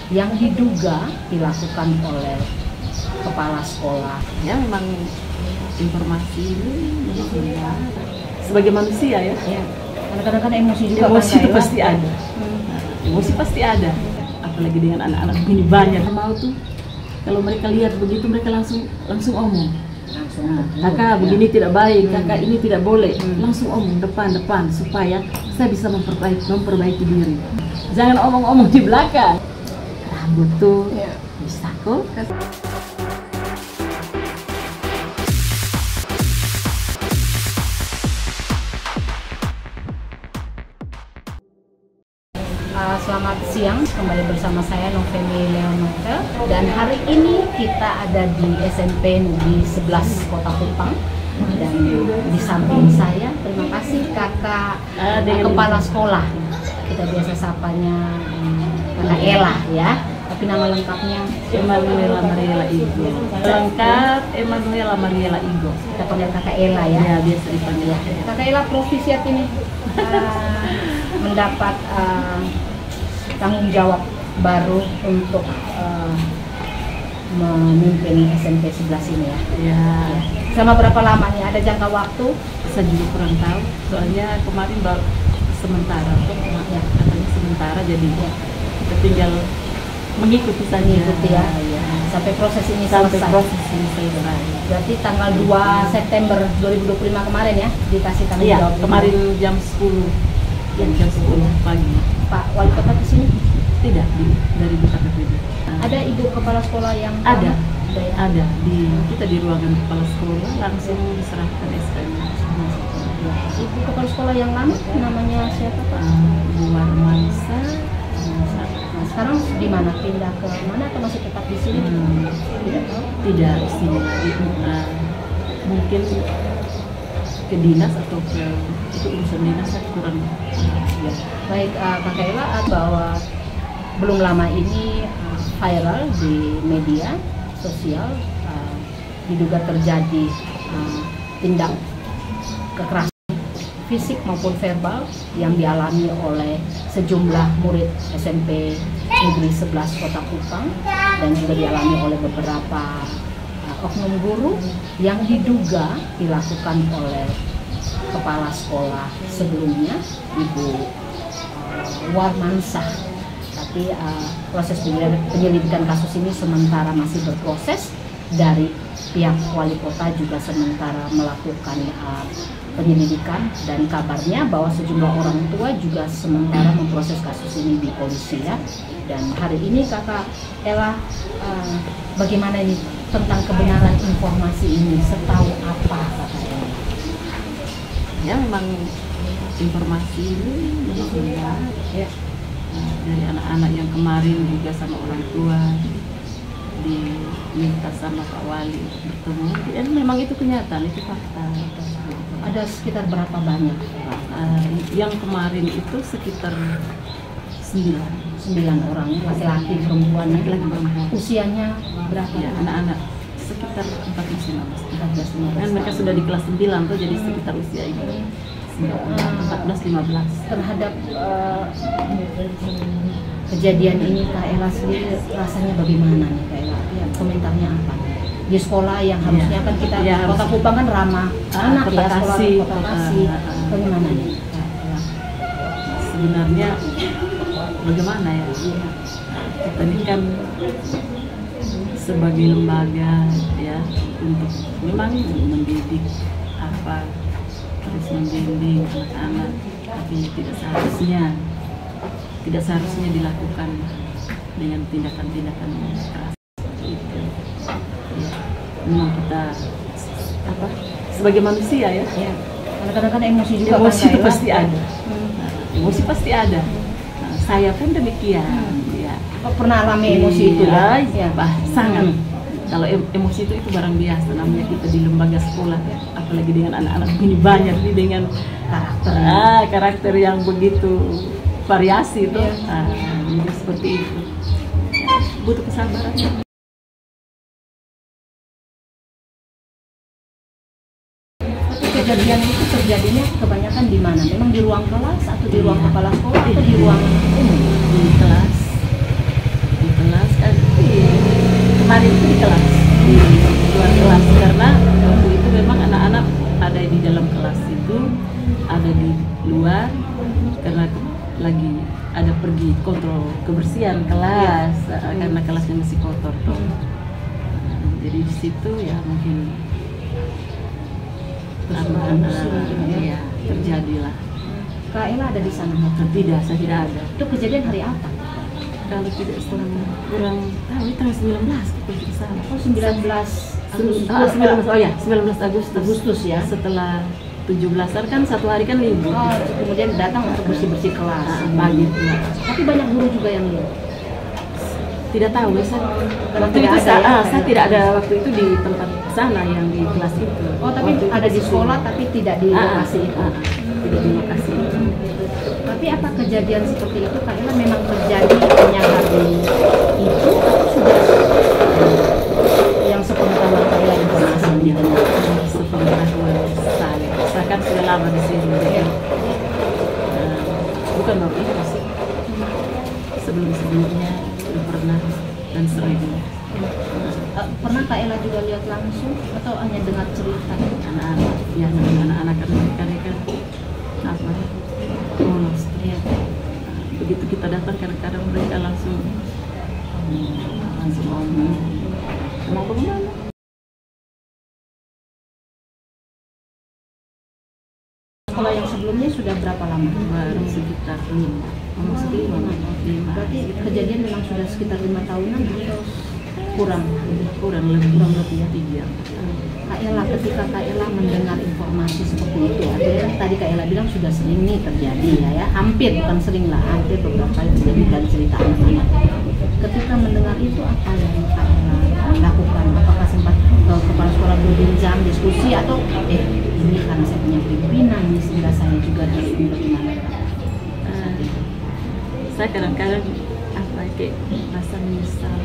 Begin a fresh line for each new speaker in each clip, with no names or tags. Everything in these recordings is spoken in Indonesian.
yang diduga dilakukan oleh kepala sekolah.
Ya memang informasi ini ya, sebagai manusia ya.
Ya. Karena kadang-kadang emosi juga
emosi
kan,
itu pasti ada. Emosi pasti ada. Apalagi dengan anak-anak ini banyak mau tuh. Kalau mereka lihat begitu mereka langsung omong. Kakak begini tidak baik, kakak ini tidak boleh. Langsung omong depan supaya saya bisa memperbaiki diri. Jangan omong-omong di belakang. Butuh bisa kok.
Selamat siang, kembali bersama saya Novemi Leonovel. Dan hari ini kita ada di SMP Negeri 11 Kota Kupang. Dan di samping saya, terima kasih kakak kepala sekolah. Kita biasa sapanya kakak Ella ya. Tapi nama lengkapnya
Emanuela Mariela Igo. Lengkap Emanuela Mariela Igo.
Kita panggil kakak Ella ya.
Ya biasa dipanggil.
Kakak Ella profisiat ini mendapat tanggung jawab baru untuk memimpin SMP 11 ini ya.
Ya.
Selama berapa lama nih? Ada jangka waktu?
Saya juga kurang tahu. Soalnya kemarin baru sementara, ya, katanya sementara jadi ya, kita tinggal mengikuti saja.
Mengikuti ya. Sampai proses ini selesai. Berarti tanggal 2 September 2025 kemarin ya dikasih tanggung jawab.
Kemarin jam 10. Jam 10 pagi.
Pak Wali Kota ke sini?
Tidak, dari BKPPD.
Ada ibu kepala sekolah yang
ada kita di ruangan kepala sekolah langsung diserahkan SK-nya.
Ibu kepala sekolah yang lama namanya siapa Pak?
Bu Warmansa.
Nah, sekarang di mana? Pindah ke mana atau masih tetap di sini? Tidak tahu.
Tidak di sini lagi. Mungkin ke dinas atau ke itu urusan dinas saya kurang.
Ya. Baik, Kakak Ella, bahwa belum lama ini viral di media sosial diduga terjadi tindak kekerasan fisik maupun verbal yang dialami oleh sejumlah murid SMP Negeri 11 Kota Kupang dan juga dialami oleh beberapa oknum guru yang diduga dilakukan oleh kepala sekolah sebelumnya, Ibu Warmansah. Tapi proses penyelidikan kasus ini sementara masih berproses. Dari pihak wali kota juga sementara melakukan penyelidikan, dan kabarnya bahwa sejumlah orang tua juga sementara memproses kasus ini di polisi ya. Dan hari ini kakak Ella, bagaimana ini tentang kebenaran informasi ini, setahu apa kakak Ella?
Ya memang informasi ini ya, dari anak-anak yang kemarin juga sama orang tua diminta sama Pak Wali untuk bertemu. Dan memang itu kenyataan, itu fakta.
Ada sekitar berapa banyak?
Yang kemarin itu sekitar
9 orang, laki-laki perempuan. Usianya berapa?
Ya, anak-anak sekitar 14-15. Kan mereka sudah di kelas 9 tuh, jadi sekitar usia ini 14-15.
Terhadap kejadian ini Kak Ella sendiri rasanya bagaimana nih Kak Ella? Ya, komentarnya apa? Di sekolah yang harusnya kan kita Kota Kupang kan ramah anak ya, sekolah Kota Kasih. Bagaimana nih Kak Ella?
Sebenarnya bagaimana ya? Kita ini kan sebagai lembaga ya untuk memang mendidik terus membimbing anak-anak, tapi tidak seharusnya dilakukan dengan tindakan-tindakan keras itu. Ya, memang kita sebagai manusia ya.
Karena kadang-kadang emosi juga
emosi
kan,
itu pasti ada. Emosi pasti ada. Saya pun demikian. Ya.
Pernah alami emosi itu ya?
Sangat. Kalau emosi itu barang biasa, namanya kita di lembaga sekolah, apalagi dengan anak-anak ini banyak nih dengan karakter yang begitu variasi itu, jadi seperti itu. Butuh kesabaran.
Tapi kejadian itu terjadinya kebanyakan di mana? Memang di ruang kelas atau di ruang kepala sekolah atau di ruang umum?
Di kelas menemani itu di kelas, di luar kelas, karena waktu itu memang anak-anak ada di dalam kelas itu, ada di luar karena lagi ada pergi kontrol kebersihan kelas, karena kelasnya masih kotor tuh. Jadi di situ ya mungkin ya terjadilah.
Kak Ella ada di sana?
Tidak, saya tidak ada.
Itu kejadian hari apa?
Kalau tidak kurang tahu, itu tanggal 19 kita di sana.
Oh, 19
Agustus. Oh ya, 19 Agustus
ya.
Setelah 17-an kan satu hari kan libur.
Oh, kemudian datang untuk bersih-bersih kelas.
Pagi.
Tapi banyak guru juga yang lihat.
Tidak tahu, waktu
tidak
itu
ada,
saya tidak ada waktu itu di tempat sana yang di kelas itu.
Oh, tapi waktu ada di sekolah tapi tidak di lokasi itu.
Tidak di lokasi itu.
Tapi apa kejadian seperti itu Kak Ella memang terjadi hanya hari itu atau sudah yang sepengetahuan Kak Ella informasinya?
Sepengetahuan saya kan sudah lama di sini. Bukan waktu itu sih. Sebelum-sebelumnya sudah pernah dan sering.
Pernah Kak Ella juga lihat langsung atau hanya dengar cerita
anak-anak? Ya, anak-anak kan apa? Polos. Ya. Begitu kita datang kadang-kadang mereka langsung ngomong. Mau kemana?
Sekolah yang sebelumnya sudah berapa lama?
Baru sekitar 5.
Berarti kejadian memang sudah sekitar 5 tahunan atau kurang
lebih ya 3.
Kak Ella, ketika Kak Ella mendengar informasi seperti itu, artinya kan tadi Kak Ella bilang sudah sering nih terjadi ya, hampir bukan sering lah, hampir beberapa kali terjadi dari cerita anak-anak. Ketika mendengar itu apa yang Kak Ella lakukan? Apakah sempat kepala sekolah berbincang, diskusi atau ini karena saya punya pimpinan nih sehingga saya juga harus bagaimana?
Saya kadang-kadang kayak rasa menyesal.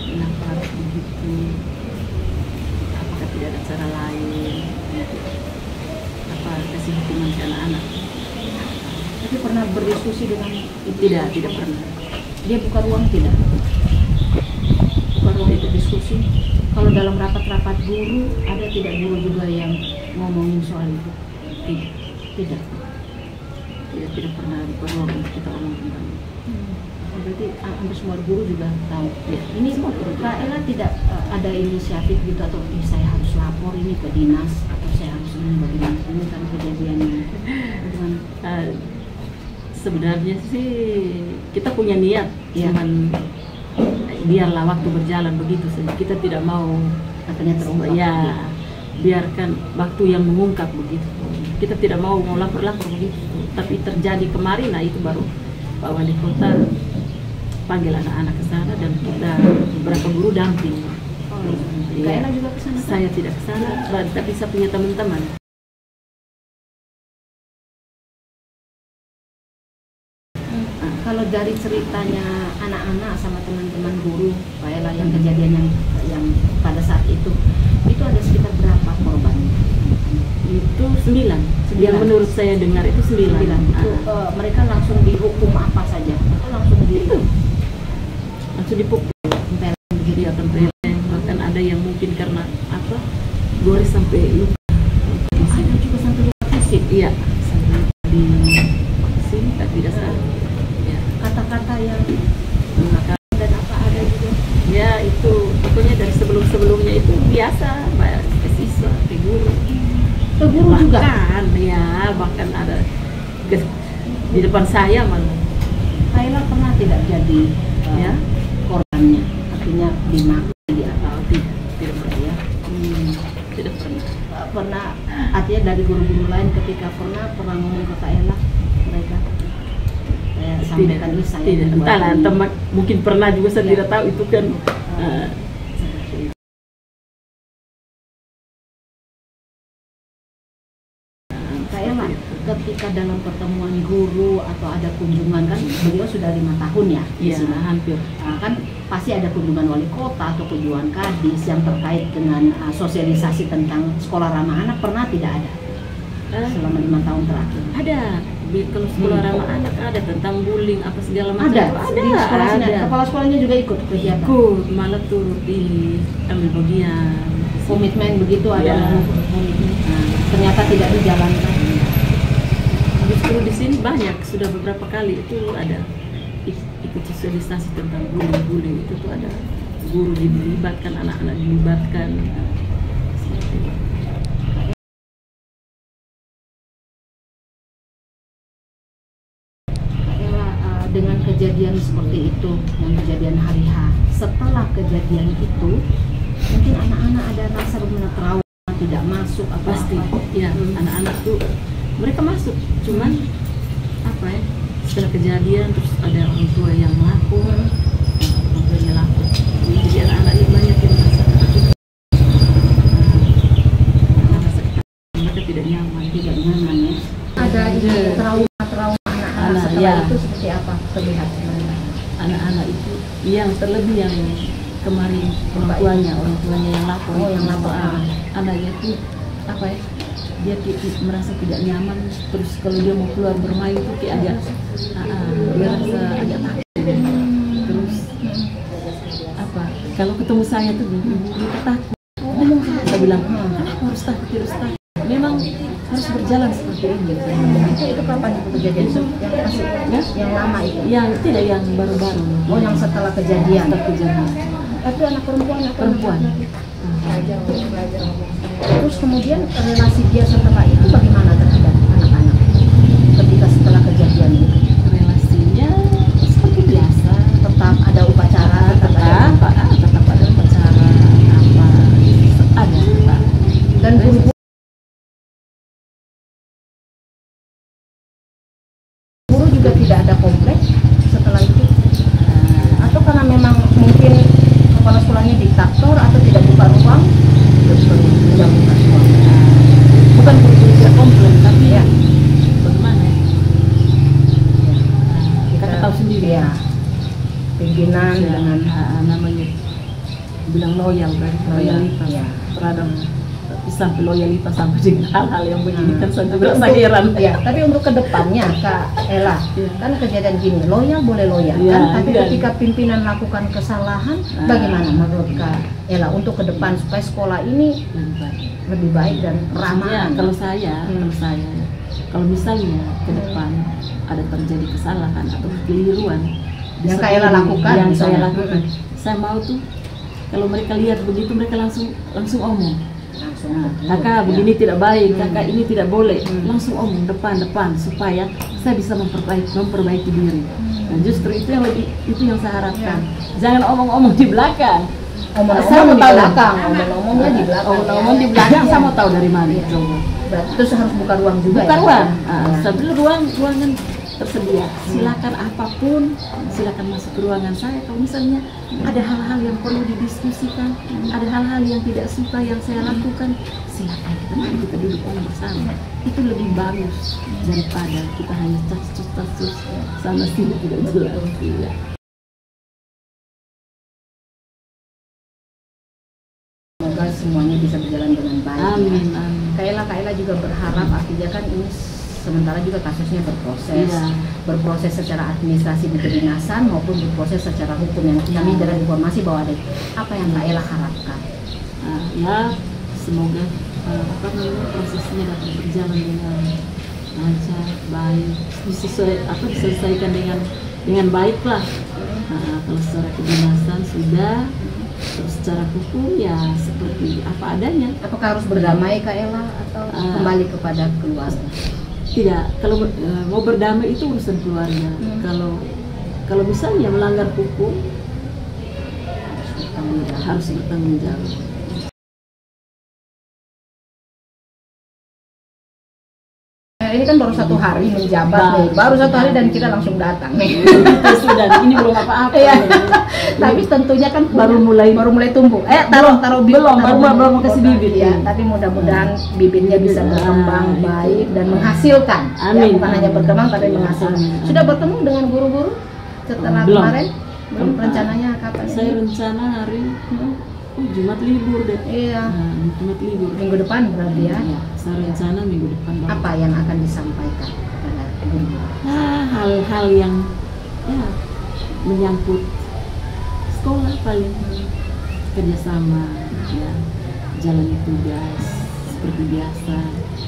Kenapa harus begitu? Apakah tidak ada cara lain? Apa kasih hukuman ke anak-anak?
Tapi pernah berdiskusi dengan
tidak pernah.
Dia buka ruang tidak? Buka ruang untuk diskusi. Kalau dalam rapat-rapat guru, ada tidak guru juga yang ngomongin soal itu? Tidak pernah buka ruang untuk kita omong tentang itu. Berarti hampir semua guru juga tahu. Ya. Ini Kak Ella tidak ada inisiatif gitu atau saya harus lapor ini ke dinas atau saya harus ini bagaimana ini karena kejadiannya.
Sebenarnya sih kita punya niat, cuman biarlah waktu berjalan begitu saja. Kita tidak mau
katanya terungkap.
Ya, biarkan waktu yang mengungkap begitu. Kita tidak mau lapor begitu. Tapi terjadi kemarin, nah itu baru Pak Wali Kota panggil anak-anak ke sana dan kita beberapa guru damping.
Kak Ella juga ke sana?
Saya tidak ke sana, tapi saya punya teman-teman.
Kalau dari ceritanya anak-anak sama teman-teman guru Kak Ella yang kejadian yang pada saat itu ada sekitar berapa korban?
Itu 9. Yang menurut saya dengar itu 9.
Itu mereka langsung dihukum apa saja? Langsung dipukul,
begitu ya, tempeleng. Bahkan ada yang mungkin karena apa? Gores sampai luka.
Ada juga sampai luka fisik.
Iya, sampai di sini tidak salah. Ya.
Kata-kata yang dan apa ada juga?
Ya itu pokoknya dari sebelumnya itu biasa, ke siswa, ke guru.
Ke guru juga?
Bahkan ada di depan saya malah.
Kak Ella pernah tidak jadi korbannya? Artinya dimaki atau tidak pernah ya?
Tidak pernah.
Pernah, artinya dari guru-guru lain ketika pernah ngomong ke Kak Ella mereka sampaikan ini saya
tidak. Entahlah, teman mungkin pernah juga saya tidak tahu itu kan.
Ketika dalam pertemuan guru atau ada kunjungan kan beliau sudah 5 tahun ya di sini hampir kan pasti ada kunjungan wali kota atau kunjungan kadis yang terkait dengan sosialisasi tentang sekolah ramah anak pernah tidak ada selama 5 tahun terakhir?
Ada Kalau sekolah ramah anak ada tentang bullying apa segala macam.
Ada,
Ada.
di sekolah sini ada. Kepala sekolahnya juga ikut kegiatan.
Ikut, malah turut di ambil bagian.
Komitmen begitu ada.
Ya.
Komitmen. Ternyata tidak dijalankan.
Justru di sini banyak, sudah beberapa kali itu ada ikut sosialisasi tentang bullying itu tuh ada guru dilibatkan, anak-anak dilibatkan.
Dengan kejadian seperti itu, yang kejadian hari H, setelah kejadian itu, mungkin anak-anak ada rasa trauma, tidak masuk apa
Pasti, ya anak-anak tuh mereka masuk, cuman apa ya? Setelah kejadian terus ada orang tua yang melapor, orang tuanya lapor, jadi anak-anak ini banyak yang merasa takut, mereka tidak nyaman
ya. Ada trauma anak-anak setelah
ya.
itu seperti apa terlihat?
Anak-anak itu yang terlebih yang kemarin orang tuanya yang lapor, anaknya itu apa ya? Dia merasa tidak nyaman, terus kalau dia mau keluar bermain itu kayak agak dia rasa agak takut. Terus apa? Kalau ketemu saya tuh dia takut. Saya bilang, kenapa harus takut? Memang harus berjalan seperti ini.
Itu kapan itu kejadian? Yang lama itu?
Yang tidak, yang baru-baru.
Oh, yang setelah kejadian. Tapi anak perempuan. Terus kemudian relasi dia setelah itu bagaimana terhadap anak-anak ketika setelah kejadian itu?
Relasinya seperti biasa,
tetap ada upacara,
tetap ada upacara apa ada.
Dan guru juga tidak ada komplek setelah itu, atau karena memang mungkin kepala sekolahnya diktator atau tidak buka ruang.
Bukan guru tidak komplain, tapi ya bagaimana? Kita tahu sendiri
ya. Pimpinan
ya,
dengan
namanya bilang loyal kan, loyalitas
ya.
Terhadap sampai loyalitas sampai dengan hal-hal yang begini kan saya berasa heran.
Ya, tapi untuk kedepannya Kak Ella, kan kejadian gini, loyal boleh loyal kan, tapi ketika pimpinan lakukan kesalahan, bagaimana menurut Kak Ella untuk ke depan supaya sekolah ini lebih baik dan ramah?
Ya, kalau saya, kalau misalnya ke depan ada terjadi kesalahan atau kekeliruan
yang Kak Ella lakukan,
yang saya lakukan, saya mau tuh kalau mereka lihat begitu mereka langsung omong. Kakak begini tidak baik, kakak ini tidak boleh, langsung omong depan supaya saya bisa memperbaiki diri. Dan justru itu yang saya harapkan. Jangan omong-omong di belakang. Saya mau tahu
omong-omongnya di belakang.
Omong-omong di belakang, saya mau tahu dari mana.
Berarti terus harus buka ruang juga.
Buka ruang. Sebelum ruangan tersedia, silakan apapun, silakan masuk ke ruangan saya. Kalau misalnya ada hal-hal yang perlu didiskusikan, ada hal-hal yang tidak suka yang saya lakukan, silakan kita duduk bersama. Itu lebih bagus daripada kita hanya casus sana sini tidak jelas.
Semoga semuanya bisa berjalan dengan baik.
Amin.
Kak Ella juga berharap, artinya kan ini sementara juga kasusnya berproses secara administrasi di kedinasan maupun berproses secara hukum yang kami dalam informasi bahwa ada apa yang Kak Ella harapkan.
Ya semoga prosesnya dapat berjalan dengan lancar, baik, diselesaikan dengan baik lah. Kalau secara kedinasan sudah, terus secara hukum ya seperti apa adanya. Apakah harus berdamai Kak Ella atau kembali kepada keluarga? Tidak, kalau mau berdamai itu urusan keluarga. Kalau misalnya melanggar hukum harus bertanggung jawab.
Ini kan baru 1 hari menjabat nih, baru 1 hari dan kita langsung datang nih.
Sudah, ini belum apa-apa.
Tapi tentunya kan
baru mulai
tumbuh. Taruh bibit,
baru kasih bibit
ya. Tapi mudah-mudahan bibitnya bisa berkembang baik dan menghasilkan.
Amin.
Ya, bukan hanya berkembang tapi menghasilkan. Sudah bertemu dengan guru-guru setelah kemarin? Belum. Rencananya kapan?
Saya rencana hari Jumat libur deh.
Iya.
Jumat libur.
Minggu depan berarti ya?
Saya rencana minggu depan.
Apa yang akan disampaikan kepada
hal-hal yang ya menyangkut sekolah paling kerjasama, ya jalani tugas seperti biasa.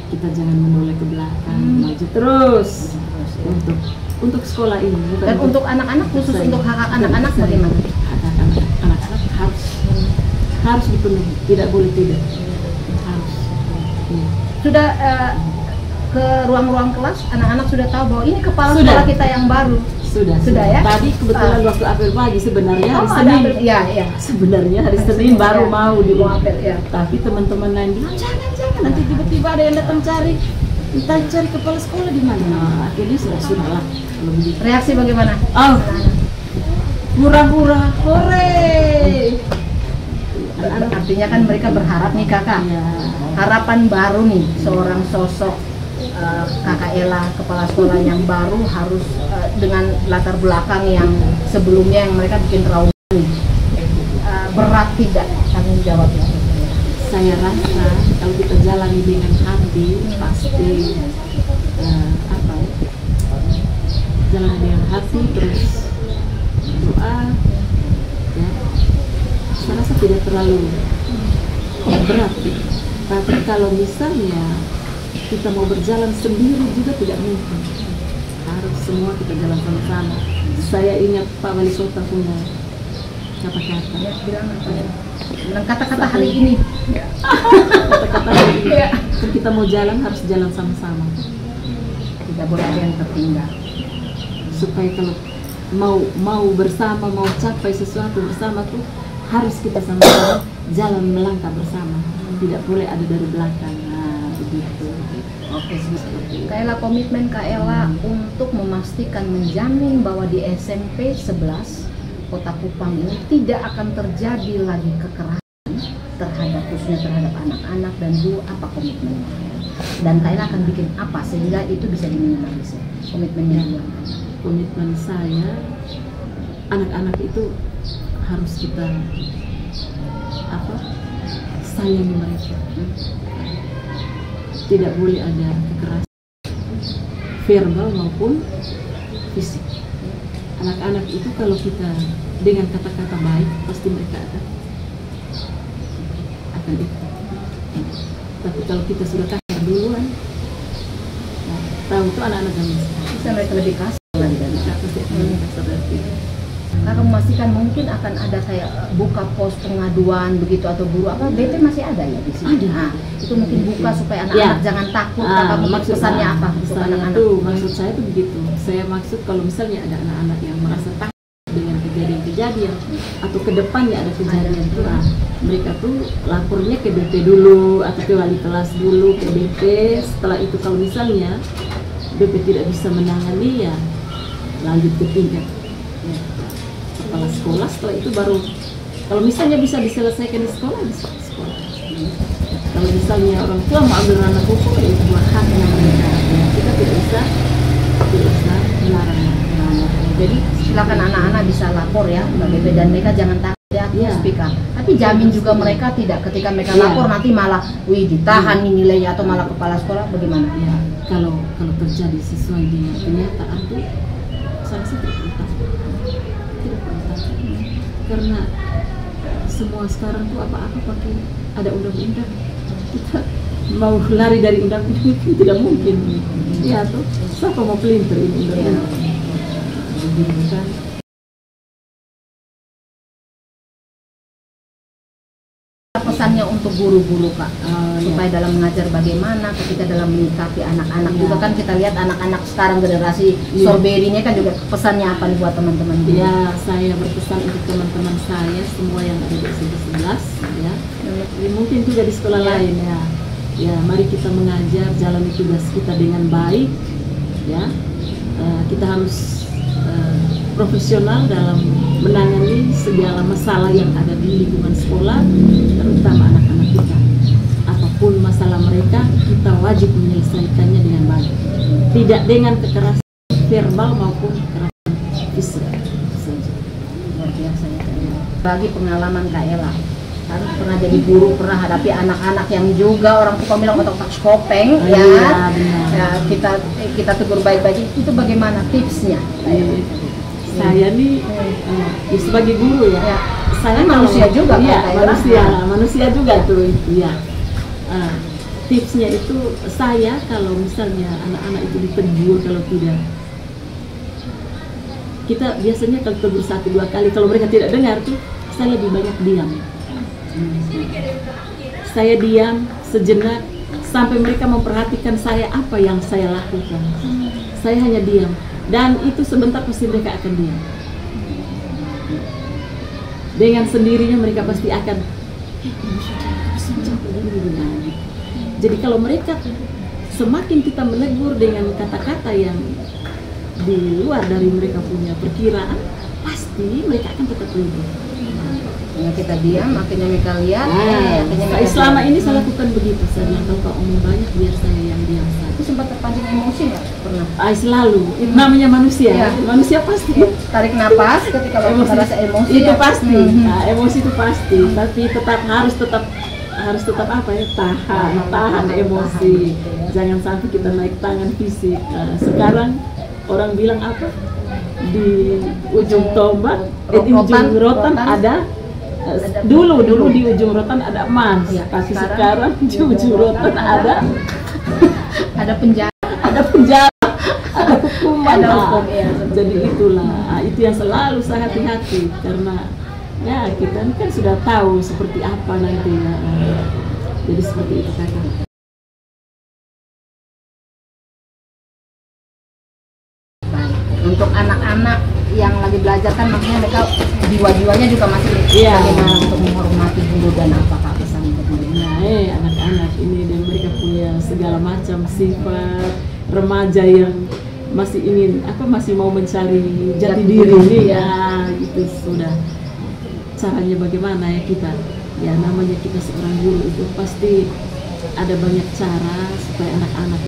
Kita jangan menoleh ke belakang, maju terus untuk sekolah ini.
Dan untuk anak-anak, khusus untuk hak anak-anak bagaimana?
Anak-anak harus dipenuhi, tidak boleh tidak. Harus. Ya.
Sudah ke ruang-ruang kelas, anak-anak sudah tahu bahwa ini kepala sekolah kita yang baru. Sudah ya.
Tadi kebetulan waktu apel pagi sebenarnya hari Senin.
Iya.
Sebenarnya hari Senin baru mau di
apel ya.
Tapi teman-teman lain bilang jangan nanti tiba-tiba ada yang datang cari kepala sekolah di mana. Nah, akhirnya sudah lah. Kalau begitu.
Reaksi bagaimana?
Oh, hura-hura, hore.
Artinya kan mereka berharap nih kakak.
Ya.
Harapan baru nih seorang sosok Kakak Ella, kepala sekolah yang baru harus dengan latar belakang yang sebelumnya yang mereka bikin trauma nih. Berat tidak tanggung jawabnya?
Saya rasa kalau kita jalani dengan hati pasti jalani dengan hati terus doa, ya. Saya rasa tidak terlalu berat. Tapi kalau misalnya kita mau berjalan sendiri juga tidak mungkin. Harus semua kita jalan sama-sama. Saya ingat Pak Wali Kota punya kata-kata.
Ya, bilang apa ya? Bilang kata-kata hari ini.
Kata-kata hari ini. Ya. Kita mau jalan harus jalan sama-sama.
Tidak boleh ada yang tertinggal.
Supaya kalau mau bersama, mau capai sesuatu bersama tuh harus kita sama-sama jalan melangkah bersama. Tidak boleh ada dari belakang. Nah, begitu.
Oke, Kak Ella, komitmen Kak Ella untuk memastikan menjamin bahwa di SMP 11 Kota Kupang ini tidak akan terjadi lagi kekerasan khususnya terhadap anak-anak dan guru. Apa komitmennya? Dan Kak Ella akan bikin apa sehingga itu bisa diminimalisir? Komitmennya
komitmen saya, anak-anak itu harus kita sayangi mereka. Tidak boleh ada kekerasan verbal maupun fisik. Anak-anak itu kalau kita dengan kata-kata baik pasti mereka akan ikut. Tapi kalau kita sudah kasar duluan, tahu itu anak-anak yang
bisa mereka lebih kasar lagi dari
pasti akan lebih kasar dari itu.
Kakak memastikan mungkin akan ada kayak buka pos pengaduan begitu atau guru apa BP masih ada ya di sini. Nah, itu mungkin buka supaya anak-anak jangan takut. Kakak maksud pesannya apa untuk anak-anak?
Maksud saya itu begitu. Saya maksud kalau misalnya ada anak-anak yang merasa takut dengan kejadian-kejadian atau ke depannya ada kejadian itu, mereka tuh lapornya ke BP dulu atau ke wali kelas dulu ke BP. Setelah itu kalau misalnya BP tidak bisa menangani ya lanjut ke tingkat kepala sekolah. Setelah itu baru kalau misalnya bisa diselesaikan di sekolah, bisa di sekolah. Kalau misalnya orang tua mau ambil ranah hukum, ya itu haknya mereka. Kita tidak bisa melarang.
Jadi silakan anak-anak bisa lapor ya ke BP dan mereka jangan takut ya, speak up. Tapi jamin juga mereka tidak ketika mereka lapor nanti malah ditahan nih nilainya atau malah kepala sekolah bagaimana?
Ya, kalau terjadi sesuai dengan kenyataan tuh sanksi tidak perlu takut. Karena semua sekarang tuh apa-apa pakai ada undang-undang. Kita mau lari dari undang-undang itu tidak mungkin. Ya tuh, siapa mau pelintir ini undang-undang? Kan?
Pesannya untuk guru-guru Kak, supaya dalam mengajar bagaimana ketika dalam menyikapi anak-anak juga kan kita lihat anak-anak sekarang generasi sorberinya kan juga pesannya apa nih buat teman-teman?
Ya, saya berpesan untuk teman-teman saya semua yang ada di SMP 11 ya. Mungkin juga di sekolah lain ya. Ya, mari kita mengajar, jalani tugas kita dengan baik ya. Kita harus profesional dalam menangani segala masalah yang ada di lingkungan sekolah, terutama anak-anak kita. Apapun masalah mereka, kita wajib menyelesaikannya dengan baik. Tidak dengan kekerasan verbal maupun kekerasan fisik saja.
Luar biasa ya. Bagi pengalaman Kak Ella, kan pernah jadi guru, pernah hadapi anak-anak yang juga orang tua bilang otak-otak kopeng,
Iya,
ya.
benar.
Ya, kita tegur baik-baik. Itu bagaimana tipsnya?
Saya nih sebagai guru ya,
Ya.
saya
Manusia juga,
iya,
kan,
manusia juga tuh, iya. Tipsnya itu saya kalau misalnya anak-anak itu ditegur, kalau tidak, kita biasanya kalau tegur 1-2 kali, kalau mereka tidak dengar tuh saya lebih banyak diam. Saya diam sejenak sampai mereka memperhatikan saya apa yang saya lakukan. Saya hanya diam, dan itu sebentar pasti mereka akan diam. Dengan sendirinya mereka pasti akan jadi kalau mereka semakin kita menegur dengan kata-kata yang di luar dari mereka punya perkiraan, pasti mereka akan tetap tegur.
Ya, kita diam, akhirnya mereka lihat.
Selama ini saya lakukan begitu. Saya bilang kalau kau omong banyak, biar saya yang diam saja.
Itu sempat terpancing emosi nggak? Pernah?
Selalu. Itu namanya manusia.
Ya.
Manusia pasti.
Tarik napas ketika kita rasa emosi.
Itu
ya?
pasti. Nah, emosi itu pasti. Tapi harus tetap apa ya? Tahan emosi.
Gitu ya.
Jangan sampai kita naik tangan fisik. Sekarang orang bilang apa? Di ujung tombak, di ujung rotan ada. Dulu di ujung rotan ada emas,
ya,
tapi sekarang di ujung rotan ada
penjara,
ada hukuman.
Ada hukum, ya,
jadi itulah, itu yang selalu saya hati-hati, karena ya kita kan sudah tahu seperti apa nantinya. Jadi seperti itu kakak.
Untuk anak-anak yang lagi belajar kan makanya mereka jiwa-jiwanya juga masih bagaimana untuk menghormati guru dan apakah pesan untuk mereka.
Nah, anak-anak ini dan mereka punya segala macam sifat remaja yang masih masih mau mencari jati diri ini ya, itu sudah caranya bagaimana ya kita. Ya namanya kita seorang guru itu pasti ada banyak cara supaya anak-anak